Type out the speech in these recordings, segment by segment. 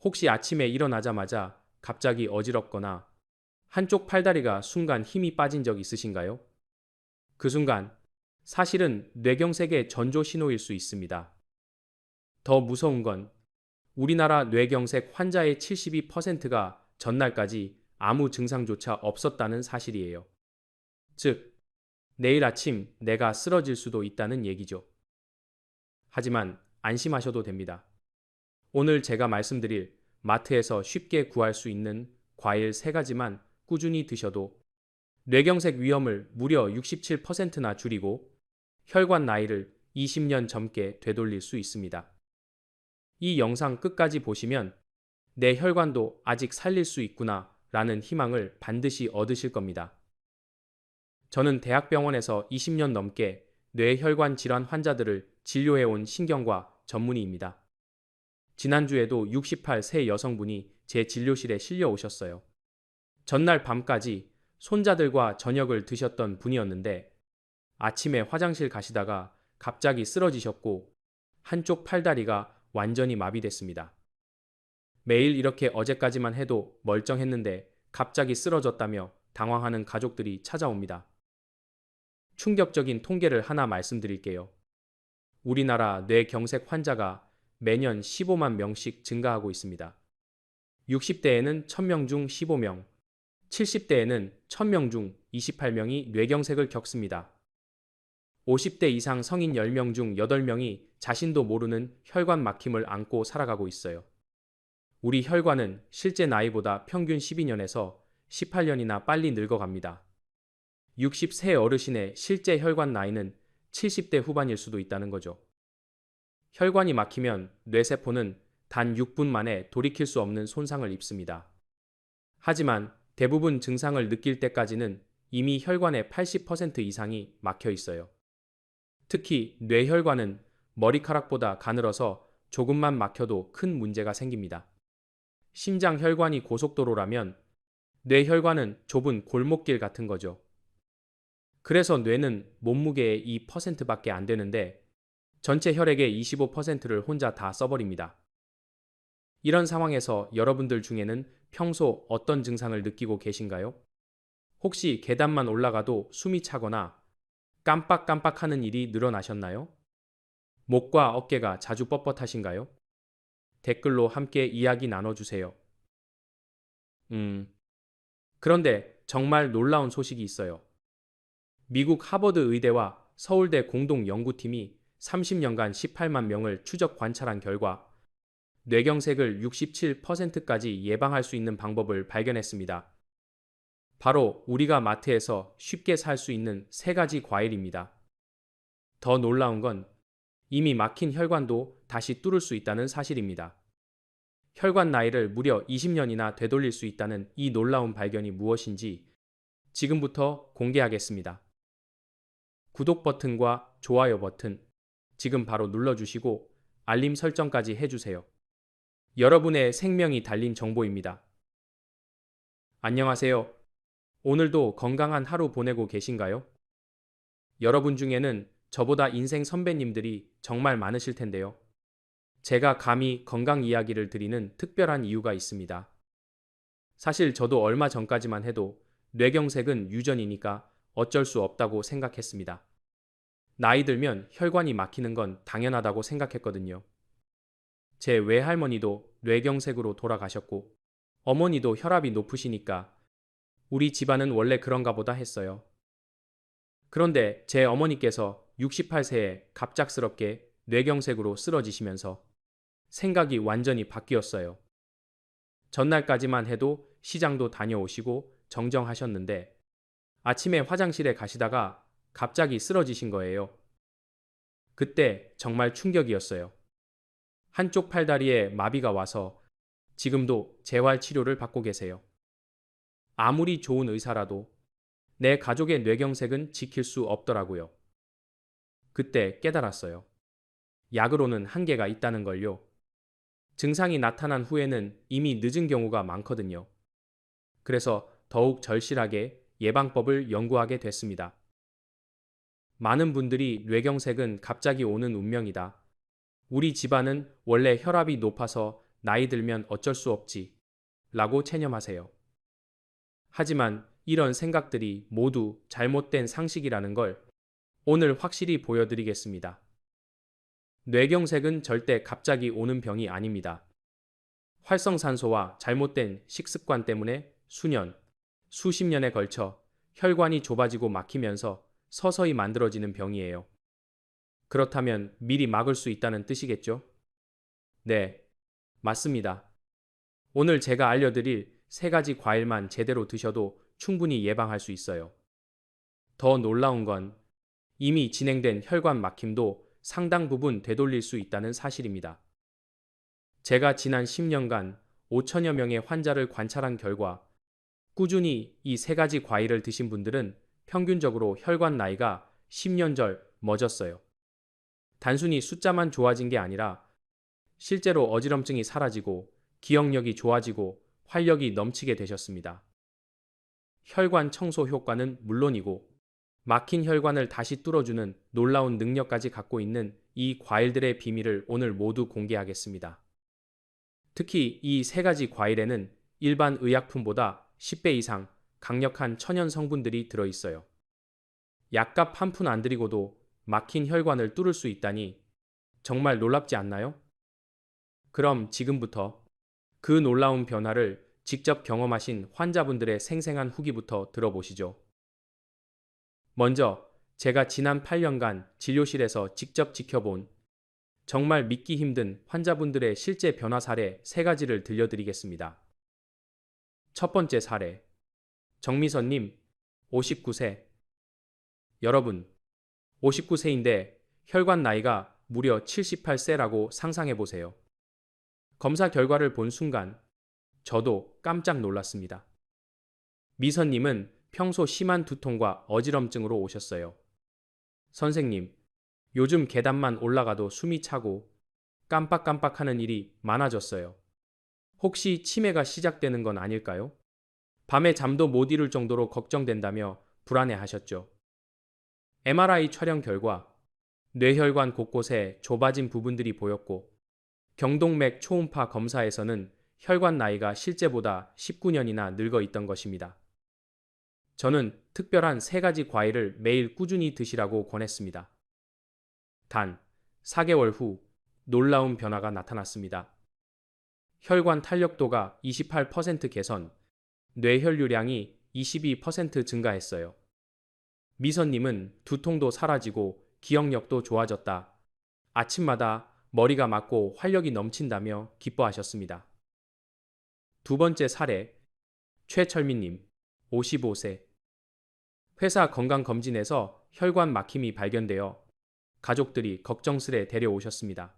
혹시 아침에 일어나자마자 갑자기 어지럽거나 한쪽 팔다리가 순간 힘이 빠진 적 있으신가요? 그 순간 사실은 뇌경색의 전조 신호일 수 있습니다. 더 무서운 건 우리나라 뇌경색 환자의 72%가 전날까지 아무 증상조차 없었다는 사실이에요. 즉, 내일 아침 내가 쓰러질 수도 있다는 얘기죠. 하지만 안심하셔도 됩니다. 오늘 제가 말씀드릴 마트에서 쉽게 구할 수 있는 과일 3가지만 꾸준히 드셔도 뇌경색 위험을 무려 67%나 줄이고 혈관 나이를 20년 젊게 되돌릴 수 있습니다. 이 영상 끝까지 보시면 내 혈관도 아직 살릴 수 있구나 라는 희망을 반드시 얻으실 겁니다. 저는 대학병원에서 20년 넘게 뇌혈관 질환 환자들을 진료해온 신경과 전문의입니다. 지난주에도 68세 여성분이 제 진료실에 실려 오셨어요. 전날 밤까지 손자들과 저녁을 드셨던 분이었는데 아침에 화장실 가시다가 갑자기 쓰러지셨고 한쪽 팔다리가 완전히 마비됐습니다. 매일 이렇게 어제까지만 해도 멀쩡했는데 갑자기 쓰러졌다며 당황하는 가족들이 찾아옵니다. 충격적인 통계를 하나 말씀드릴게요. 우리나라 뇌경색 환자가 매년 15만 명씩 증가하고 있습니다. 60대에는 1000명 중 15명, 70대에는 1000명 중 28명이 뇌경색을 겪습니다. 50대 이상 성인 10명 중 8명이 자신도 모르는 혈관 막힘을 안고 살아가고 있어요. 우리 혈관은 실제 나이보다 평균 12년에서 18년이나 빨리 늙어갑니다. 60세 어르신의 실제 혈관 나이는 70대 후반일 수도 있다는 거죠. 혈관이 막히면 뇌세포는 단 6분 만에 돌이킬 수 없는 손상을 입습니다. 하지만 대부분 증상을 느낄 때까지는 이미 혈관의 80% 이상이 막혀 있어요. 특히 뇌혈관은 머리카락보다 가늘어서 조금만 막혀도 큰 문제가 생깁니다. 심장 혈관이 고속도로라면 뇌혈관은 좁은 골목길 같은 거죠. 그래서 뇌는 몸무게의 2%밖에 안 되는데 전체 혈액의 25%를 혼자 다 써버립니다. 이런 상황에서 여러분들 중에는 평소 어떤 증상을 느끼고 계신가요? 혹시 계단만 올라가도 숨이 차거나 깜빡깜빡하는 일이 늘어나셨나요? 목과 어깨가 자주 뻣뻣하신가요? 댓글로 함께 이야기 나눠주세요. 그런데 정말 놀라운 소식이 있어요. 미국 하버드 의대와 서울대 공동 연구팀이 30년간 18만 명을 추적 관찰한 결과 뇌경색을 67%까지 예방할 수 있는 방법을 발견했습니다. 바로 우리가 마트에서 쉽게 살 수 있는 3가지 과일입니다. 더 놀라운 건 이미 막힌 혈관도 다시 뚫을 수 있다는 사실입니다. 혈관 나이를 무려 20년이나 되돌릴 수 있다는 이 놀라운 발견이 무엇인지 지금부터 공개하겠습니다. 구독 버튼과 좋아요 버튼 지금 바로 눌러주시고 알림 설정까지 해주세요. 여러분의 생명이 달린 정보입니다. 안녕하세요. 오늘도 건강한 하루 보내고 계신가요? 여러분 중에는 저보다 인생 선배님들이 정말 많으실 텐데요. 제가 감히 건강 이야기를 드리는 특별한 이유가 있습니다. 사실 저도 얼마 전까지만 해도 뇌경색은 유전이니까 어쩔 수 없다고 생각했습니다. 나이 들면 혈관이 막히는 건 당연하다고 생각했거든요. 제 외할머니도 뇌경색으로 돌아가셨고 어머니도 혈압이 높으시니까 우리 집안은 원래 그런가 보다 했어요. 그런데 제 어머니께서 68세에 갑작스럽게 뇌경색으로 쓰러지시면서 생각이 완전히 바뀌었어요. 전날까지만 해도 시장도 다녀오시고 정정하셨는데 아침에 화장실에 가시다가 갑자기 쓰러지신 거예요. 그때 정말 충격이었어요. 한쪽 팔다리에 마비가 와서 지금도 재활 치료를 받고 계세요. 아무리 좋은 의사라도 내 가족의 뇌경색은 지킬 수 없더라고요. 그때 깨달았어요. 약으로는 한계가 있다는 걸요. 증상이 나타난 후에는 이미 늦은 경우가 많거든요. 그래서 더욱 절실하게 예방법을 연구하게 됐습니다. 많은 분들이 뇌경색은 갑자기 오는 운명이다. 우리 집안은 원래 혈압이 높아서 나이 들면 어쩔 수 없지 라고 체념하세요. 하지만 이런 생각들이 모두 잘못된 상식이라는 걸 오늘 확실히 보여드리겠습니다. 뇌경색은 절대 갑자기 오는 병이 아닙니다. 활성산소와 잘못된 식습관 때문에 수년, 수십 년에 걸쳐 혈관이 좁아지고 막히면서 서서히 만들어지는 병이에요. 그렇다면 미리 막을 수 있다는 뜻이겠죠? 네, 맞습니다. 오늘 제가 알려드릴 3가지 과일만 제대로 드셔도 충분히 예방할 수 있어요. 더 놀라운 건 이미 진행된 혈관 막힘도 상당 부분 되돌릴 수 있다는 사실입니다. 제가 지난 10년간 5천여 명의 환자를 관찰한 결과 꾸준히 이 3가지 과일을 드신 분들은 평균적으로 혈관 나이가 10년 절 멎었어요. 단순히 숫자만 좋아진 게 아니라 실제로 어지럼증이 사라지고 기억력이 좋아지고 활력이 넘치게 되셨습니다. 혈관 청소 효과는 물론이고 막힌 혈관을 다시 뚫어주는 놀라운 능력까지 갖고 있는 이 과일들의 비밀을 오늘 모두 공개하겠습니다. 특히 이 3가지 과일에는 일반 의약품보다 10배 이상 강력한 천연 성분들이 들어있어요. 약값 한 푼 안 들이고도 막힌 혈관을 뚫을 수 있다니 정말 놀랍지 않나요? 그럼 지금부터 그 놀라운 변화를 직접 경험하신 환자분들의 생생한 후기부터 들어보시죠. 먼저 제가 지난 8년간 진료실에서 직접 지켜본 정말 믿기 힘든 환자분들의 실제 변화 사례 3가지를 들려드리겠습니다. 첫 번째 사례. 정미선님, 59세. 여러분, 59세인데 혈관 나이가 무려 78세라고 상상해보세요. 검사 결과를 본 순간 저도 깜짝 놀랐습니다. 미선님은 평소 심한 두통과 어지럼증으로 오셨어요. 선생님, 요즘 계단만 올라가도 숨이 차고 깜빡깜빡하는 일이 많아졌어요. 혹시 치매가 시작되는 건 아닐까요? 밤에 잠도 못 이룰 정도로 걱정된다며 불안해하셨죠. MRI 촬영 결과 뇌혈관 곳곳에 좁아진 부분들이 보였고 경동맥 초음파 검사에서는 혈관 나이가 실제보다 19년이나 늙어 있던 것입니다. 저는 특별한 3가지 과일을 매일 꾸준히 드시라고 권했습니다. 단 4개월 후 놀라운 변화가 나타났습니다. 혈관 탄력도가 28% 개선, 뇌혈류량이 22% 증가했어요. 미선님은 두통도 사라지고 기억력도 좋아졌다. 아침마다 머리가 맑고 활력이 넘친다며 기뻐하셨습니다. 두 번째 사례, 최철민님, 55세. 회사 건강검진에서 혈관 막힘이 발견되어 가족들이 걱정스레 데려오셨습니다.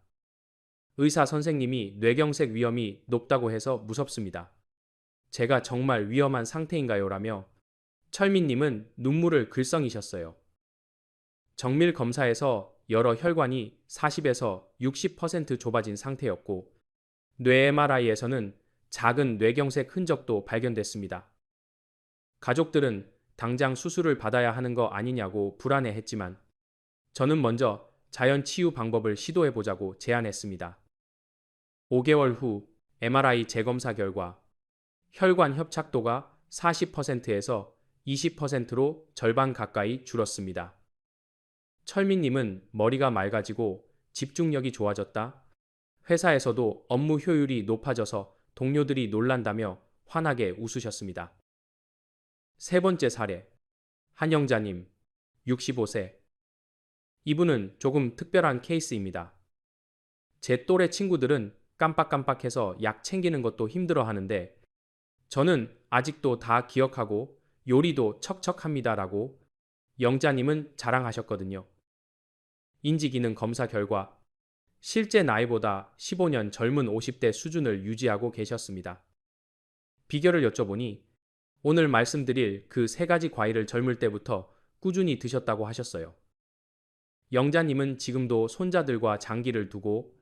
의사 선생님이 뇌경색 위험이 높다고 해서 무섭습니다. 제가 정말 위험한 상태인가요? 라며 철민님은 눈물을 글썽이셨어요. 정밀 검사에서 여러 혈관이 40에서 60% 좁아진 상태였고 뇌 MRI에서는 작은 뇌경색 흔적도 발견됐습니다. 가족들은 당장 수술을 받아야 하는 거 아니냐고 불안해했지만 저는 먼저 자연 치유 방법을 시도해보자고 제안했습니다. 5개월 후 MRI 재검사 결과 혈관 협착도가 40%에서 20%로 절반 가까이 줄었습니다. 철민님은 머리가 맑아지고 집중력이 좋아졌다. 회사에서도 업무 효율이 높아져서 동료들이 놀란다며 환하게 웃으셨습니다. 세 번째 사례. 한영자님, 65세. 이분은 조금 특별한 케이스입니다. 제 또래 친구들은 깜빡깜빡해서 약 챙기는 것도 힘들어 하는데 저는 아직도 다 기억하고 요리도 척척합니다라고 영자님은 자랑하셨거든요. 인지기능 검사 결과 실제 나이보다 15년 젊은 50대 수준을 유지하고 계셨습니다. 비결을 여쭤보니 오늘 말씀드릴 그 3가지 과일을 젊을 때부터 꾸준히 드셨다고 하셨어요. 영자님은 지금도 손자들과 장기를 두고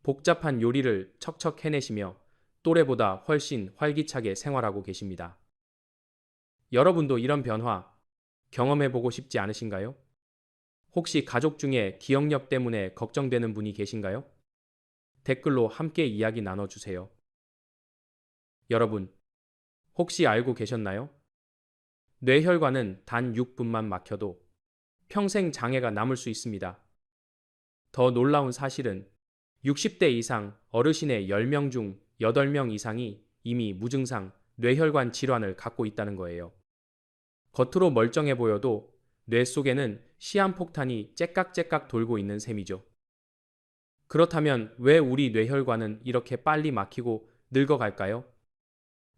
복잡한 요리를 척척 해내시며 또래보다 훨씬 활기차게 생활하고 계십니다. 여러분도 이런 변화 경험해보고 싶지 않으신가요? 혹시 가족 중에 기억력 때문에 걱정되는 분이 계신가요? 댓글로 함께 이야기 나눠주세요. 여러분, 혹시 알고 계셨나요? 뇌혈관은 단 6분만 막혀도 평생 장애가 남을 수 있습니다. 더 놀라운 사실은 60대 이상 어르신의 10명 중 8명 이상이 이미 무증상 뇌혈관 질환을 갖고 있다는 거예요. 겉으로 멀쩡해 보여도 뇌 속에는 시한폭탄이 째깍째깍 돌고 있는 셈이죠. 그렇다면 왜 우리 뇌혈관은 이렇게 빨리 막히고 늙어갈까요?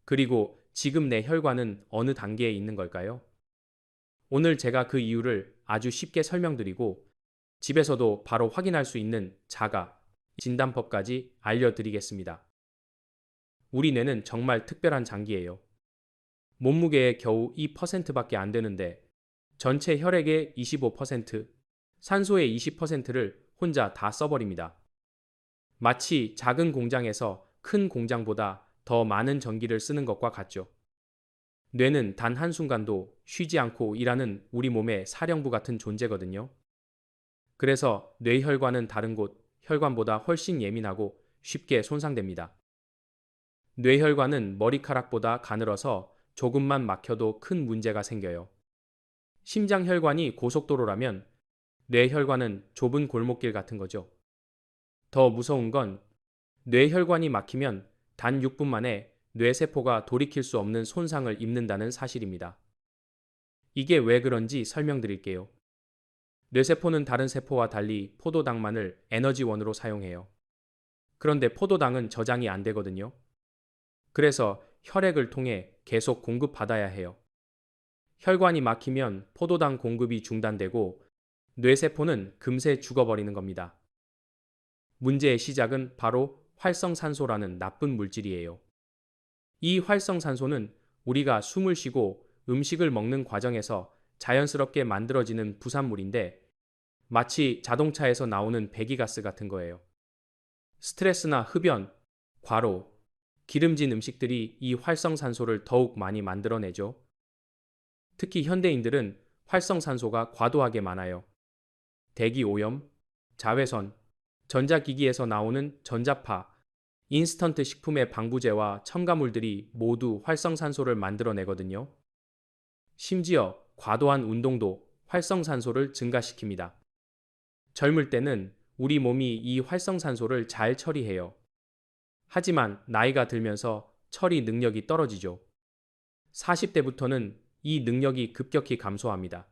그리고 지금 내 혈관은 어느 단계에 있는 걸까요? 오늘 제가 그 이유를 아주 쉽게 설명드리고 집에서도 바로 확인할 수 있는 자가 진단법까지 알려드리겠습니다. 우리 뇌는 정말 특별한 장기예요. 몸무게의 겨우 2%밖에 안 되는데 전체 혈액의 25%, 산소의 20%를 혼자 다 써버립니다. 마치 작은 공장에서 큰 공장보다 더 많은 전기를 쓰는 것과 같죠. 뇌는 단 한순간도 쉬지 않고 일하는 우리 몸의 사령부 같은 존재거든요. 그래서 뇌혈관은 다른 곳 혈관보다 훨씬 예민하고 쉽게 손상됩니다. 뇌혈관은 머리카락보다 가늘어서 조금만 막혀도 큰 문제가 생겨요. 심장혈관이 고속도로라면 뇌혈관은 좁은 골목길 같은 거죠. 더 무서운 건 뇌혈관이 막히면 단 6분 만에 뇌세포가 돌이킬 수 없는 손상을 입는다는 사실입니다. 이게 왜 그런지 설명드릴게요. 뇌세포는 다른 세포와 달리 포도당만을 에너지원으로 사용해요. 그런데 포도당은 저장이 안 되거든요. 그래서 혈액을 통해 계속 공급받아야 해요. 혈관이 막히면 포도당 공급이 중단되고 뇌세포는 금세 죽어버리는 겁니다. 문제의 시작은 바로 활성산소라는 나쁜 물질이에요. 이 활성산소는 우리가 숨을 쉬고 음식을 먹는 과정에서 자연스럽게 만들어지는 부산물인데 마치 자동차에서 나오는 배기가스 같은 거예요. 스트레스나 흡연, 과로, 기름진 음식들이 이 활성산소를 더욱 많이 만들어내죠. 특히 현대인들은 활성산소가 과도하게 많아요. 대기 오염, 자외선, 전자기기에서 나오는 전자파, 인스턴트 식품의 방부제와 첨가물들이 모두 활성산소를 만들어내거든요. 심지어 과도한 운동도 활성산소를 증가시킵니다. 젊을 때는 우리 몸이 이 활성산소를 잘 처리해요. 하지만 나이가 들면서 처리 능력이 떨어지죠. 40대부터는 이 능력이 급격히 감소합니다.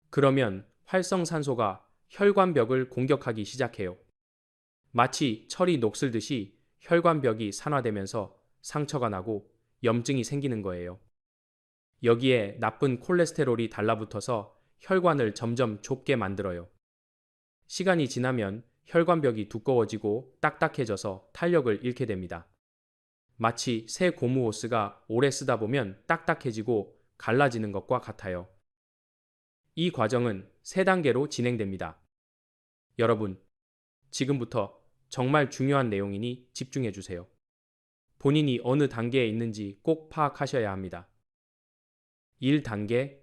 그러면 활성산소가 혈관벽을 공격하기 시작해요. 마치 철이 녹슬듯이 혈관벽이 산화되면서 상처가 나고 염증이 생기는 거예요. 여기에 나쁜 콜레스테롤이 달라붙어서 혈관을 점점 좁게 만들어요. 시간이 지나면 혈관벽이 두꺼워지고 딱딱해져서 탄력을 잃게 됩니다. 마치 새 고무 호스가 오래 쓰다 보면 딱딱해지고 갈라지는 것과 같아요. 이 과정은 세 단계로 진행됩니다. 여러분, 지금부터 정말 중요한 내용이니 집중해 주세요. 본인이 어느 단계에 있는지 꼭 파악하셔야 합니다. 1단계,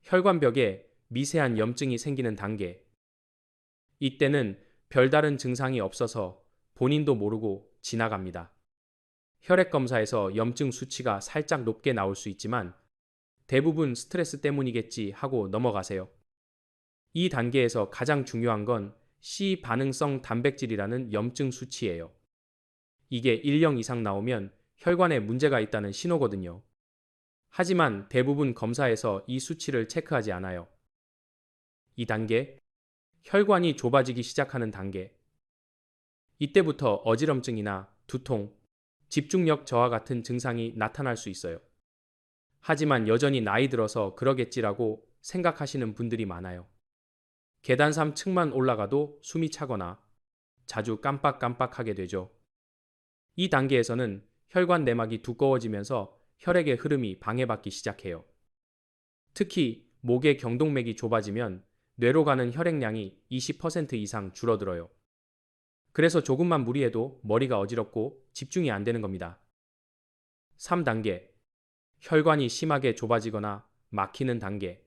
혈관벽에 미세한 염증이 생기는 단계. 이때는 별다른 증상이 없어서 본인도 모르고 지나갑니다. 혈액 검사에서 염증 수치가 살짝 높게 나올 수 있지만 대부분 스트레스 때문이겠지 하고 넘어가세요. 이 단계에서 가장 중요한 건 C 반응성 단백질이라는 염증 수치예요. 이게 1령 이상 나오면 혈관에 문제가 있다는 신호거든요. 하지만 대부분 검사에서 이 수치를 체크하지 않아요. 2단계, 혈관이 좁아지기 시작하는 단계. 이때부터 어지럼증이나 두통, 집중력 저하 같은 증상이 나타날 수 있어요. 하지만 여전히 나이 들어서 그러겠지라고 생각하시는 분들이 많아요. 계단 3층만 올라가도 숨이 차거나 자주 깜빡깜빡하게 되죠. 이 단계에서는 혈관 내막이 두꺼워지면서 혈액의 흐름이 방해받기 시작해요. 특히 목의 경동맥이 좁아지면 뇌로 가는 혈액량이 20% 이상 줄어들어요. 그래서 조금만 무리해도 머리가 어지럽고 집중이 안 되는 겁니다. 3단계, 혈관이 심하게 좁아지거나 막히는 단계.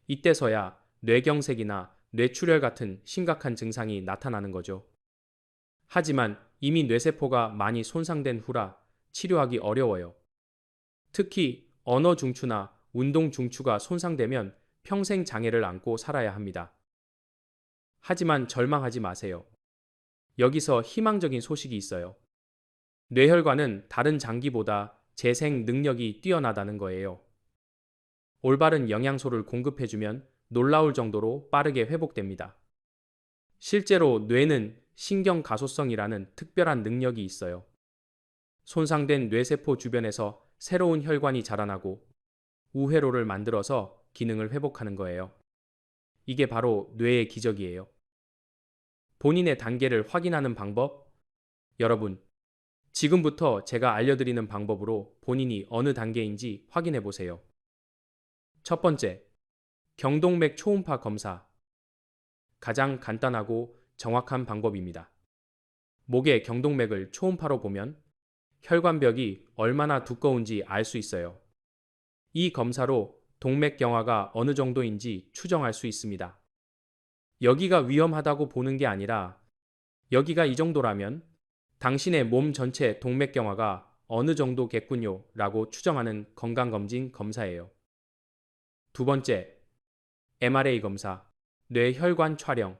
이때서야 뇌경색이나 뇌출혈 같은 심각한 증상이 나타나는 거죠. 하지만 이미 뇌세포가 많이 손상된 후라 치료하기 어려워요. 특히 언어 중추나 운동 중추가 손상되면 평생 장애를 안고 살아야 합니다. 하지만 절망하지 마세요. 여기서 희망적인 소식이 있어요. 뇌혈관은 다른 장기보다 재생 능력이 뛰어나다는 거예요. 올바른 영양소를 공급해주면 놀라울 정도로 빠르게 회복됩니다. 실제로 뇌는 신경 가소성이라는 특별한 능력이 있어요. 손상된 뇌세포 주변에서 새로운 혈관이 자라나고 우회로를 만들어서 기능을 회복하는 거예요. 이게 바로 뇌의 기적이에요. 본인의 단계를 확인하는 방법? 여러분, 지금부터 제가 알려드리는 방법으로 본인이 어느 단계인지 확인해 보세요. 첫 번째, 경동맥 초음파 검사. 가장 간단하고 정확한 방법입니다. 목의 경동맥을 초음파로 보면 혈관벽이 얼마나 두꺼운지 알 수 있어요. 이 검사로 동맥경화가 어느 정도인지 추정할 수 있습니다. 여기가 위험하다고 보는 게 아니라 여기가 이 정도라면 당신의 몸 전체 동맥경화가 어느 정도겠군요 라고 추정하는 건강검진 검사예요. 두 번째, MRA 검사, 뇌혈관 촬영.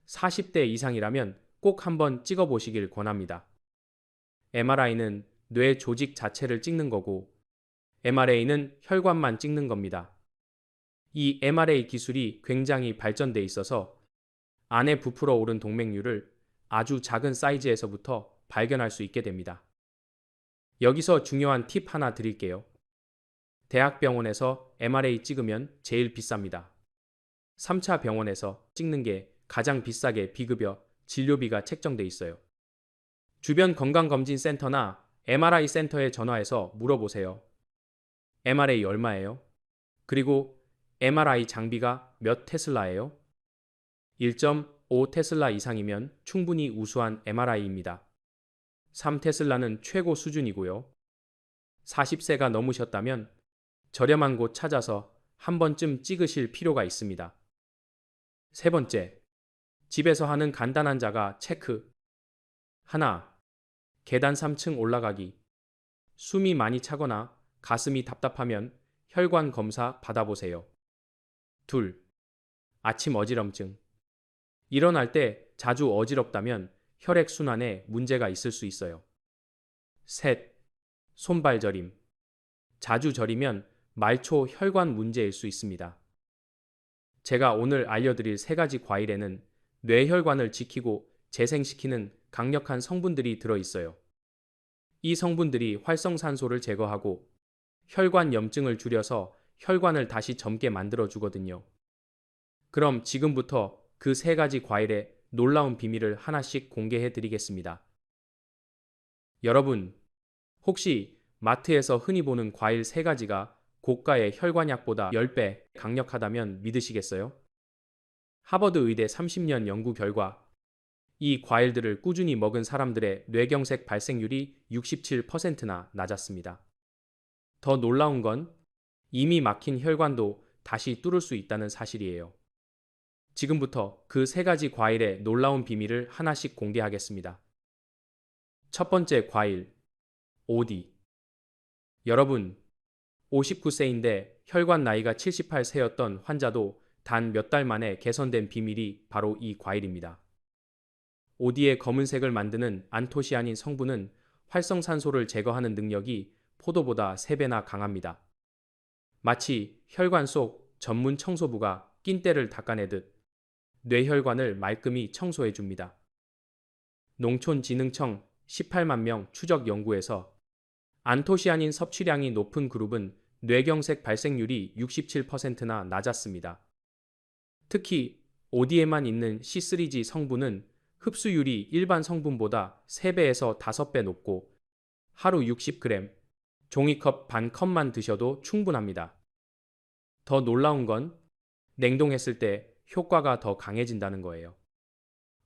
40대 이상이라면 꼭 한번 찍어보시길 권합니다. MRI는 뇌 조직 자체를 찍는 거고 MRA는 혈관만 찍는 겁니다. 이 MRA 기술이 굉장히 발전돼 있어서 안에 부풀어 오른 동맥류를 아주 작은 사이즈에서부터 발견할 수 있게 됩니다. 여기서 중요한 팁 하나 드릴게요. 대학병원에서 MRA 찍으면 제일 비쌉니다. 3차 병원에서 찍는 게 가장 비싸게 비급여 진료비가 책정돼 있어요. 주변 건강검진센터나 MRI 센터에 전화해서 물어보세요. MRA 얼마예요? 그리고 MRI 장비가 몇 테슬라예요? 1.5 테슬라 이상이면 충분히 우수한 MRI입니다. 3 테슬라는 최고 수준이고요. 40세가 넘으셨다면 저렴한 곳 찾아서 한 번쯤 찍으실 필요가 있습니다. 세 번째, 집에서 하는 간단한 자가 체크. 하나, 계단 3층 올라가기. 숨이 많이 차거나 가슴이 답답하면 혈관 검사 받아보세요. 둘, 아침 어지럼증. 일어날 때 자주 어지럽다면 혈액순환에 문제가 있을 수 있어요. 셋, 손발 저림. 자주 저리면 말초 혈관 문제일 수 있습니다. 제가 오늘 알려드릴 세 가지 과일에는 뇌혈관을 지키고 재생시키는 강력한 성분들이 들어있어요. 이 성분들이 활성산소를 제거하고 혈관 염증을 줄여서 혈관을 다시 젊게 만들어 주거든요. 그럼 지금부터 그 세 가지 과일의 놀라운 비밀을 하나씩 공개해 드리겠습니다. 여러분, 혹시 마트에서 흔히 보는 과일 세 가지가 고가의 혈관약보다 10배 강력하다면 믿으시겠어요? 하버드 의대 30년 연구 결과 이 과일들을 꾸준히 먹은 사람들의 뇌경색 발생률이 67%나 낮았습니다. 더 놀라운 건 이미 막힌 혈관도 다시 뚫을 수 있다는 사실이에요. 지금부터 그 세 가지 과일의 놀라운 비밀을 하나씩 공개하겠습니다. 첫 번째 과일, 오디. 여러분, 59세인데 혈관 나이가 78세였던 환자도 단 몇 달 만에 개선된 비밀이 바로 이 과일입니다. 오디의 검은색을 만드는 안토시아닌 성분은 활성산소를 제거하는 능력이 포도보다 3배나 강합니다. 마치 혈관 속 전문 청소부가 낀때를 닦아내듯 뇌혈관을 말끔히 청소해 줍니다. 농촌진흥청 18만 명 추적 연구에서 안토시아닌 섭취량이 높은 그룹은 뇌경색 발생률이 67%나 낮았습니다. 특히 오디에만 있는 C3G 성분은 흡수율이 일반 성분보다 3배에서 5배 높고 하루 60g, 종이컵 반 컵만 드셔도 충분합니다. 더 놀라운 건 냉동했을 때 효과가 더 강해진다는 거예요.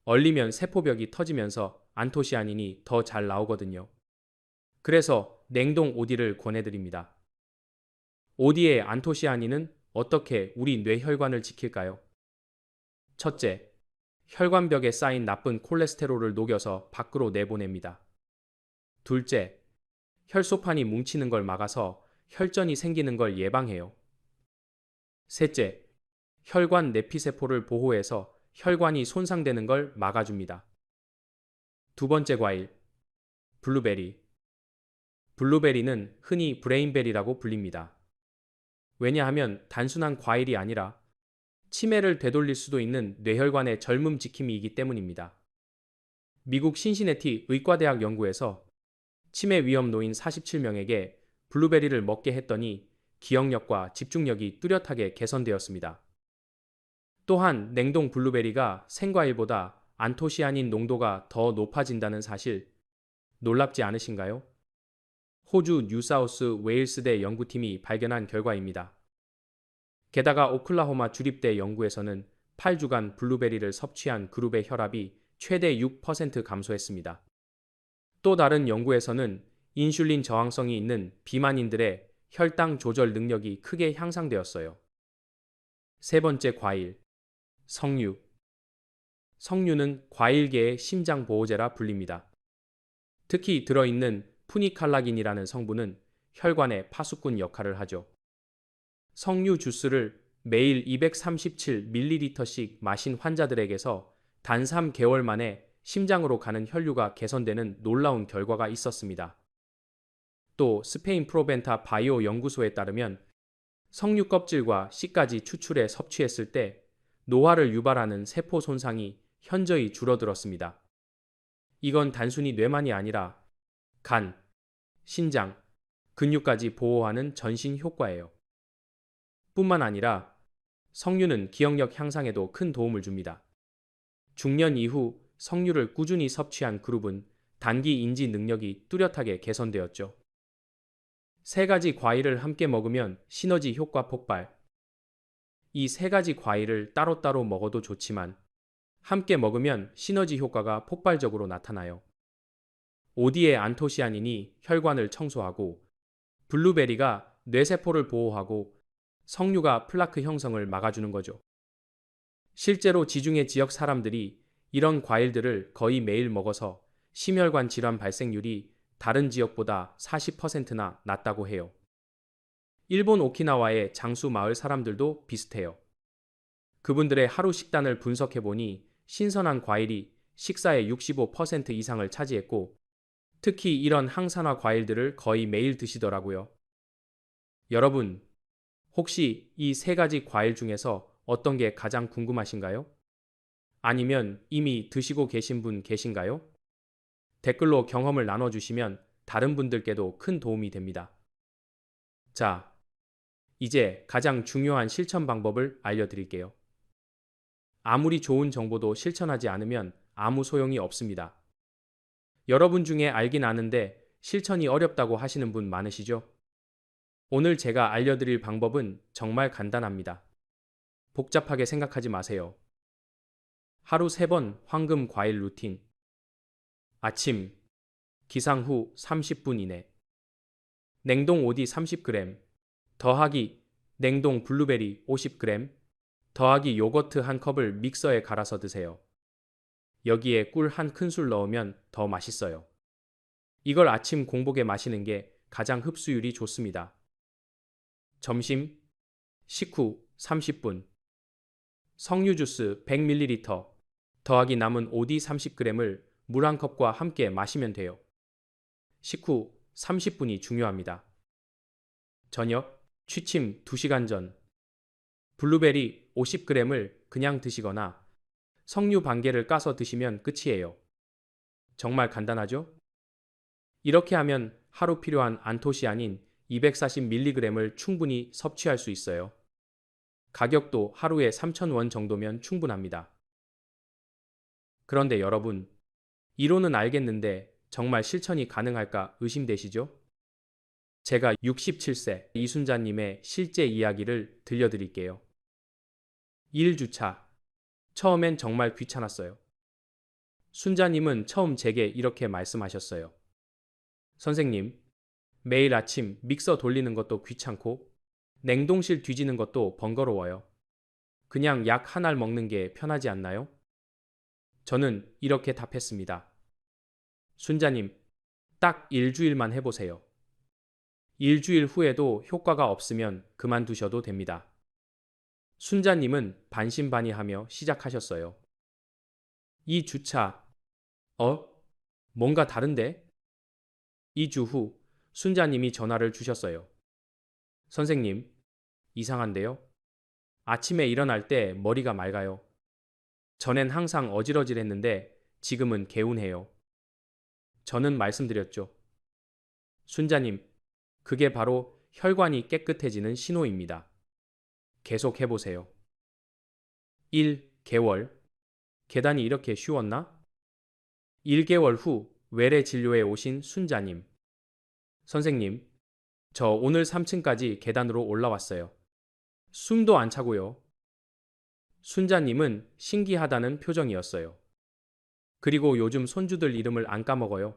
얼리면 세포벽이 터지면서 안토시아닌이 더 잘 나오거든요. 그래서 냉동 오디를 권해드립니다. 오디의 안토시아닌은 어떻게 우리 뇌혈관을 지킬까요? 첫째, 혈관벽에 쌓인 나쁜 콜레스테롤을 녹여서 밖으로 내보냅니다. 둘째, 혈소판이 뭉치는 걸 막아서 혈전이 생기는 걸 예방해요. 셋째, 혈관 내피세포를 보호해서 혈관이 손상되는 걸 막아줍니다. 두 번째 과일, 블루베리. 블루베리는 흔히 브레인베리라고 불립니다. 왜냐하면 단순한 과일이 아니라 치매를 되돌릴 수도 있는 뇌혈관의 젊음 지킴이이기 때문입니다. 미국 신시내티 의과대학 연구에서 치매 위험 노인 47명에게 블루베리를 먹게 했더니 기억력과 집중력이 뚜렷하게 개선되었습니다. 또한 냉동 블루베리가 생과일보다 안토시아닌 농도가 더 높아진다는 사실 놀랍지 않으신가요? 호주 뉴사우스 웨일스대 연구팀이 발견한 결과입니다. 게다가 오클라호마 주립대 연구에서는 8주간 블루베리를 섭취한 그룹의 혈압이 최대 6% 감소했습니다. 또 다른 연구에서는 인슐린 저항성이 있는 비만인들의 혈당 조절 능력이 크게 향상되었어요. 세 번째 과일, 석류. 석류는 과일계의 심장 보호제라 불립니다. 특히 들어있는 푸니칼라긴이라는 성분은 혈관의 파수꾼 역할을 하죠. 석류 주스를 매일 237ml씩 마신 환자들에게서 단 3개월 만에 심장으로 가는 혈류가 개선되는 놀라운 결과가 있었습니다. 또 스페인 프로벤타 바이오 연구소에 따르면 석류 껍질과 씨까지 추출해 섭취했을 때 노화를 유발하는 세포 손상이 현저히 줄어들었습니다. 이건 단순히 뇌만이 아니라 간, 신장, 근육까지 보호하는 전신 효과예요. 뿐만 아니라 석류는 기억력 향상에도 큰 도움을 줍니다. 중년 이후 석류를 꾸준히 섭취한 그룹은 단기 인지 능력이 뚜렷하게 개선되었죠. 세 가지 과일을 함께 먹으면 시너지 효과 폭발. 이 세 가지 과일을 따로따로 먹어도 좋지만 함께 먹으면 시너지 효과가 폭발적으로 나타나요. 오디의 안토시아닌이 혈관을 청소하고 블루베리가 뇌세포를 보호하고 석류가 플라크 형성을 막아주는 거죠. 실제로 지중해 지역 사람들이 이런 과일들을 거의 매일 먹어서 심혈관 질환 발생률이 다른 지역보다 40%나 낮다고 해요. 일본 오키나와의 장수 마을 사람들도 비슷해요. 그분들의 하루 식단을 분석해보니 신선한 과일이 식사의 65% 이상을 차지했고 특히 이런 항산화 과일들을 거의 매일 드시더라고요. 여러분, 혹시 이 세 가지 과일 중에서 어떤 게 가장 궁금하신가요? 아니면 이미 드시고 계신 분 계신가요? 댓글로 경험을 나눠주시면 다른 분들께도 큰 도움이 됩니다. 자, 이제 가장 중요한 실천 방법을 알려드릴게요. 아무리 좋은 정보도 실천하지 않으면 아무 소용이 없습니다. 여러분 중에 알긴 아는데 실천이 어렵다고 하시는 분 많으시죠? 오늘 제가 알려드릴 방법은 정말 간단합니다. 복잡하게 생각하지 마세요. 하루 3번 황금 과일 루틴. 아침, 기상 후 30분 이내. 냉동 오디 30g, 더하기 냉동 블루베리 50g, 더하기 요거트 1컵을 믹서에 갈아서 드세요. 여기에 꿀 1큰술 넣으면 더 맛있어요. 이걸 아침 공복에 마시는 게 가장 흡수율이 좋습니다. 점심, 식후 30분. 석류 주스 100ml, 더하기 남은 오디 30g을 물 1컵과 함께 마시면 돼요. 식후 30분이 중요합니다. 저녁, 취침 2시간 전. 블루베리 50g을 그냥 드시거나 석류 반개를 까서 드시면 끝이에요. 정말 간단하죠? 이렇게 하면 하루 필요한 안토시아닌 240mg을 충분히 섭취할 수 있어요. 가격도 하루에 3,000원 정도면 충분합니다. 그런데 여러분, 이론은 알겠는데 정말 실천이 가능할까 의심되시죠? 제가 67세 이순자님의 실제 이야기를 들려드릴게요. 1주차. 처음엔 정말 귀찮았어요. 순자님은 처음 제게 이렇게 말씀하셨어요. 선생님, 매일 아침 믹서 돌리는 것도 귀찮고 냉동실 뒤지는 것도 번거로워요. 그냥 약 1알 먹는 게 편하지 않나요? 저는 이렇게 답했습니다. 순자님, 딱 일주일만 해보세요. 일주일 후에도 효과가 없으면 그만두셔도 됩니다. 순자님은 반신반의하며 시작하셨어요. 이 주차, 어? 뭔가 다른데? 2주 후 순자님이 전화를 주셨어요. 선생님, 이상한데요? 아침에 일어날 때 머리가 맑아요. 전엔 항상 어질어질했는데 지금은 개운해요. 저는 말씀드렸죠. 순자님, 그게 바로 혈관이 깨끗해지는 신호입니다. 계속 해보세요. 1개월. 계단이 이렇게 쉬웠나? 1개월 후 외래 진료에 오신 순자님. 선생님, 저 오늘 3층까지 계단으로 올라왔어요. 숨도 안 차고요. 순자님은 신기하다는 표정이었어요. 그리고 요즘 손주들 이름을 안 까먹어요.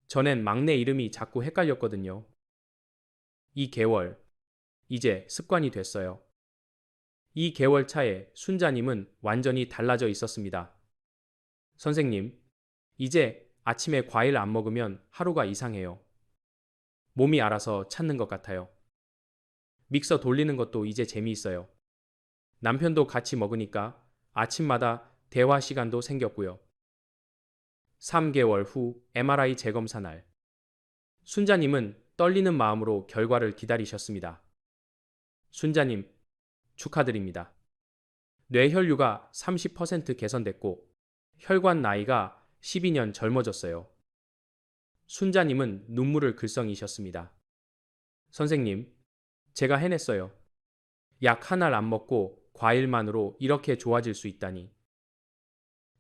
전엔 막내 이름이 자꾸 헷갈렸거든요. 2개월. 이제 습관이 됐어요. 2개월 차에 순자님은 완전히 달라져 있었습니다. 선생님, 이제 아침에 과일 안 먹으면 하루가 이상해요. 몸이 알아서 찾는 것 같아요. 믹서 돌리는 것도 이제 재미있어요. 남편도 같이 먹으니까 아침마다 대화 시간도 생겼고요. 3개월 후 MRI 재검사 날. 순자님은 떨리는 마음으로 결과를 기다리셨습니다. 순자님, 축하드립니다. 뇌혈류가 30% 개선됐고 혈관 나이가 12년 젊어졌어요. 순자님은 눈물을 글썽이셨습니다. 선생님, 제가 해냈어요. 약 한 알 안 먹고 과일만으로 이렇게 좋아질 수 있다니.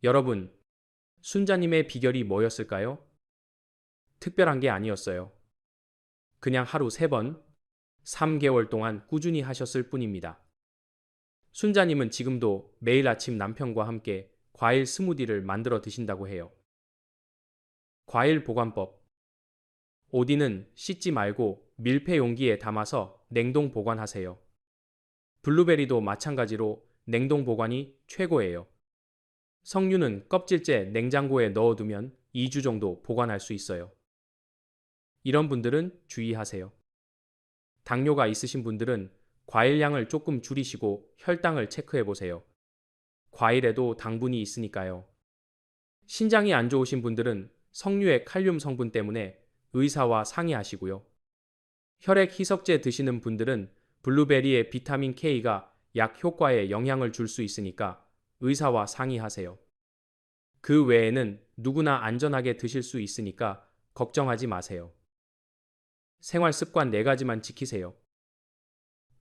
여러분, 순자님의 비결이 뭐였을까요? 특별한 게 아니었어요. 그냥 하루 3번, 3개월 동안 꾸준히 하셨을 뿐입니다. 순자님은 지금도 매일 아침 남편과 함께 과일 스무디를 만들어 드신다고 해요. 과일 보관법. 오디는 씻지 말고 밀폐 용기에 담아서 냉동 보관하세요. 블루베리도 마찬가지로 냉동 보관이 최고예요. 석류는 껍질째 냉장고에 넣어두면 2주 정도 보관할 수 있어요. 이런 분들은 주의하세요. 당뇨가 있으신 분들은 과일량을 조금 줄이시고 혈당을 체크해 보세요. 과일에도 당분이 있으니까요. 신장이 안 좋으신 분들은 석류의 칼륨 성분 때문에 의사와 상의하시고요. 혈액 희석제 드시는 분들은 블루베리의 비타민 K가 약 효과에 영향을 줄 수 있으니까 의사와 상의하세요. 그 외에는 누구나 안전하게 드실 수 있으니까 걱정하지 마세요. 생활 습관 4가지만 지키세요.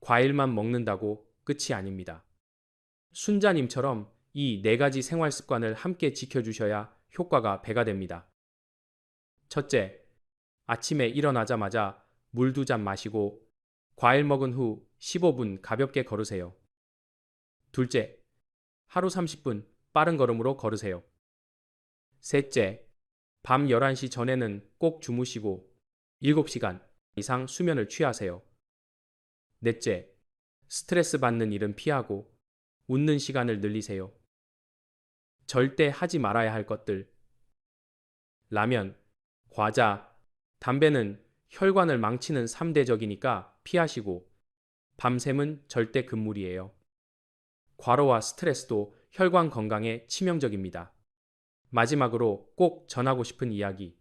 과일만 먹는다고 끝이 아닙니다. 순자님처럼 이 4가지 생활 습관을 함께 지켜주셔야 효과가 배가 됩니다. 첫째, 아침에 일어나자마자 물 2잔 마시고 과일 먹은 후 15분 가볍게 걸으세요. 둘째, 하루 30분 빠른 걸음으로 걸으세요. 셋째, 밤 11시 전에는 꼭 주무시고 7시간 이상 수면을 취하세요. 넷째, 스트레스 받는 일은 피하고 웃는 시간을 늘리세요. 절대 하지 말아야 할 것들. 라면, 과자, 담배는 혈관을 망치는 3대적이니까 피하시고 밤샘은 절대 금물이에요. 과로와 스트레스도 혈관 건강에 치명적입니다. 마지막으로 꼭 전하고 싶은 이야기.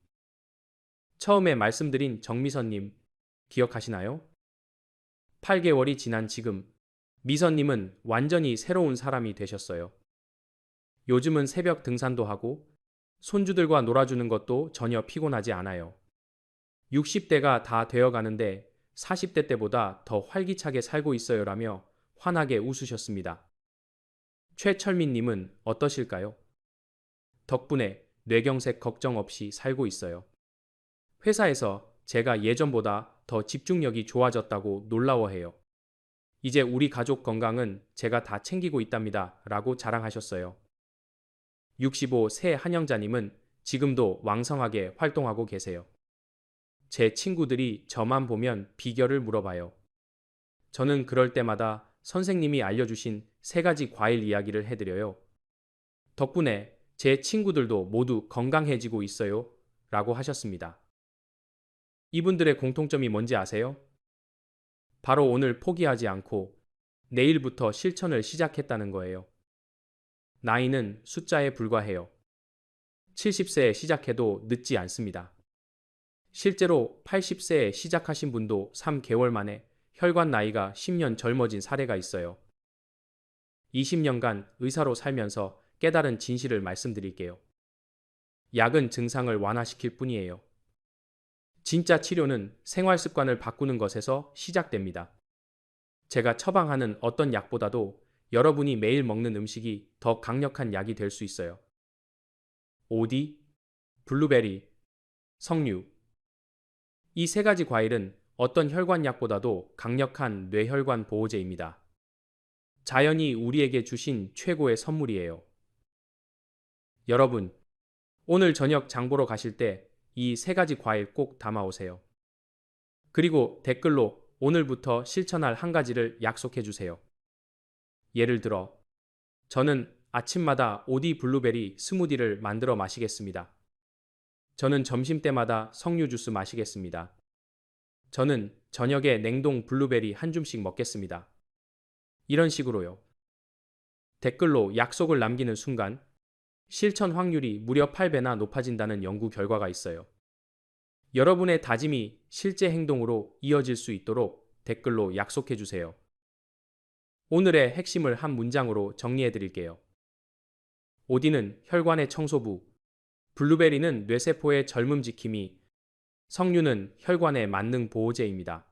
처음에 말씀드린 정미선님 기억하시나요? 8개월이 지난 지금 미선님은 완전히 새로운 사람이 되셨어요. 요즘은 새벽 등산도 하고 손주들과 놀아주는 것도 전혀 피곤하지 않아요. 60대가 다 되어 가는데 40대 때보다 더 활기차게 살고 있어요라며 환하게 웃으셨습니다. 최철민님은 어떠실까요? 덕분에 뇌경색 걱정 없이 살고 있어요. 회사에서 제가 예전보다 더 집중력이 좋아졌다고 놀라워해요. 이제 우리 가족 건강은 제가 다 챙기고 있답니다. 라고 자랑하셨어요. 65 새 한영자님은 지금도 왕성하게 활동하고 계세요. 제 친구들이 저만 보면 비결을 물어봐요. 저는 그럴 때마다 선생님이 알려주신 3가지 과일 이야기를 해드려요. 덕분에 제 친구들도 모두 건강해지고 있어요. 라고 하셨습니다. 이분들의 공통점이 뭔지 아세요? 바로 오늘 포기하지 않고 내일부터 실천을 시작했다는 거예요. 나이는 숫자에 불과해요. 70세에 시작해도 늦지 않습니다. 실제로 80세에 시작하신 분도 3개월 만에 혈관 나이가 10년 젊어진 사례가 있어요. 20년간 의사로 살면서 깨달은 진실을 말씀드릴게요. 약은 증상을 완화시킬 뿐이에요. 진짜 치료는 생활 습관을 바꾸는 것에서 시작됩니다. 제가 처방하는 어떤 약보다도 여러분이 매일 먹는 음식이 더 강력한 약이 될 수 있어요. 오디, 블루베리, 석류. 이 세 가지 과일은 어떤 혈관약보다도 강력한 뇌혈관 보호제입니다. 자연이 우리에게 주신 최고의 선물이에요. 여러분, 오늘 저녁 장 보러 가실 때 이 세 가지 과일 꼭 담아오세요. 그리고 댓글로 오늘부터 실천할 한 가지를 약속해 주세요. 예를 들어, 저는 아침마다 오디 블루베리 스무디를 만들어 마시겠습니다. 저는 점심때마다 석류 주스 마시겠습니다. 저는 저녁에 냉동 블루베리 한 줌씩 먹겠습니다. 이런 식으로요. 댓글로 약속을 남기는 순간 실천 확률이 무려 8배나 높아진다는 연구 결과가 있어요. 여러분의 다짐이 실제 행동으로 이어질 수 있도록 댓글로 약속해 주세요. 오늘의 핵심을 한 문장으로 정리해 드릴게요. 오디는 혈관의 청소부, 블루베리는 뇌세포의 젊음 지킴이, 석류는 혈관의 만능 보호제입니다.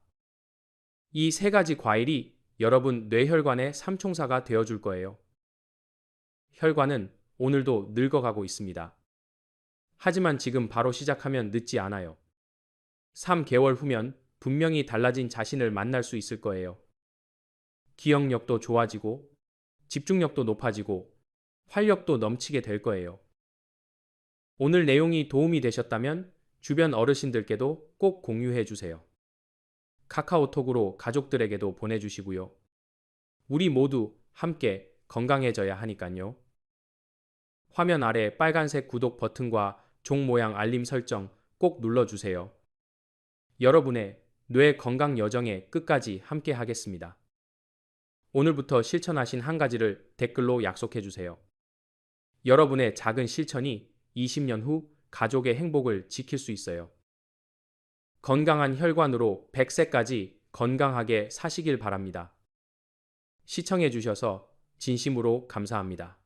이 세 가지 과일이 여러분 뇌혈관의 삼총사가 되어줄 거예요. 혈관은 오늘도 늙어가고 있습니다. 하지만 지금 바로 시작하면 늦지 않아요. 3개월 후면 분명히 달라진 자신을 만날 수 있을 거예요. 기억력도 좋아지고, 집중력도 높아지고, 활력도 넘치게 될 거예요. 오늘 내용이 도움이 되셨다면 주변 어르신들께도 꼭 공유해 주세요. 카카오톡으로 가족들에게도 보내주시고요. 우리 모두 함께 건강해져야 하니깐요. 화면 아래 빨간색 구독 버튼과 종 모양 알림 설정 꼭 눌러주세요. 여러분의 뇌 건강 여정에 끝까지 함께 하겠습니다. 오늘부터 실천하신 한 가지를 댓글로 약속해 주세요. 여러분의 작은 실천이 20년 후 가족의 행복을 지킬 수 있어요. 건강한 혈관으로 100세까지 건강하게 사시길 바랍니다. 시청해 주셔서 진심으로 감사합니다.